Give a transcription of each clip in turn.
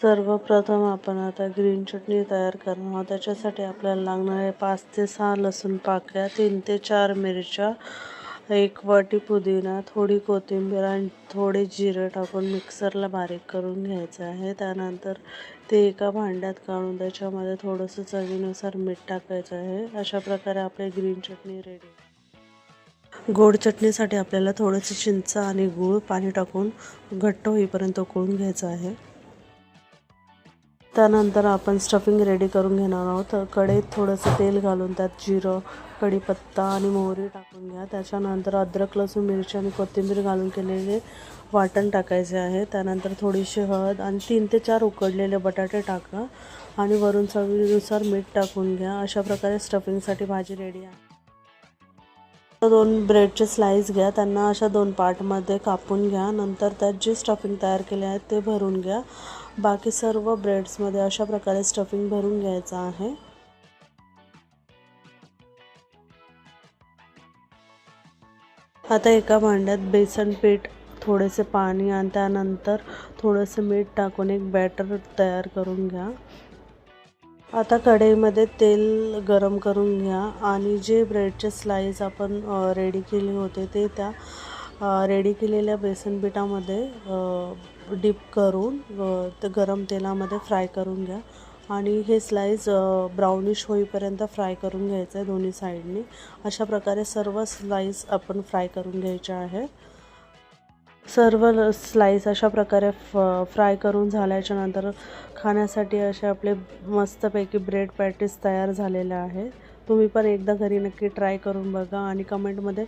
सर्वप्रथम आपण आता ग्रीन चटणी तयार करणार आहोत. त्याच्यासाठी आपल्याला लागणार आहे 5 ते 6 लसूण पाकळ्या, 3 ते 4 मिरच्या, 1 वाटी पुदिना, थोडी कोथिंबीर आणि थोडे जिरे टाकून मिक्सरला बारीक करून घ्यायचं आहे. त्यानंतर ते एका भांड्यात काढून त्याच्यामध्ये थोडंसं चवीनुसार मीठ टाकायचं आहे. अशा प्रकारे आपली ग्रीन चटणी रेडी. गोड चटणीसाठी आपल्याला थोडंसं चिंच आणि गूळ पाणी टाकून घट्ट होईपर्यंत उकळून घ्यायचं आहे. त्यानंतर आपण स्टफिंग रेडी करून घेणार आहोत. कढईत थोडंसं तेल घालून त्यात जिरं, कढीपत्ता आणि मोहरी टाकून घ्या. त्याच्यानंतर अद्रक, लसूण, मिरची आणि कोथिंबीर घालून केलेले वाटण टाकायचे आहे. त्यानंतर थोडीशी हळद आणि 3 ते 4 उकडलेले बटाटे टाका आणि वरून चवीनुसार मीठ टाकून घ्या. अशा प्रकारे स्टफिंगसाठी भाजी रेडी आहे. 2 ब्रेडचे स्लाइस घ्या, त्यांना अशा 2 पार्टमध्ये कापून घ्या. नंतर त्यात जे स्टफिंग तयार केले आहे ते भरून घ्या. बाकी सर्व ब्रेड्समध्ये अशा प्रकारे स्टफिंग भरून घ्यायचं आहे. आता एका भांड्यात बेसन पीठ, थोडेसे पाणी आणि त्यानंतर थोडंसं मीठ टाकून एक बॅटर तयार करून घ्या. आता कढईमध्ये तेल गरम करून घ्या आणि जे ब्रेडचे स्लाइस आपण रेडी केले होते ते त्या रेडी केलेल्या बेसन पिठामध्ये डिप करून ते गरम तेलामध्ये फ्राय करून घ्या आणि हे स्लाइस ब्राउनिश होईपर्यंत फ्राय करून घ्यायचं आहे दोन्ही साईडनी. अशा प्रकारे सर्व स्लाइस आपण फ्राय करून घ्यायचे आहे. सर्व स्लाइस अशा प्रकारे फ्राय करून झाल्याच्या नंतर खाण्यासाठी असे आपले मस्तपैकी ब्रेड पॅटीस तयार झालेले आहे. तुम्ही पण एकदा घरी नक्की ट्राय करून बघा आणि कमेंटमध्ये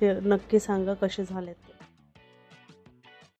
नक्की सांगा कसे झालेत ते.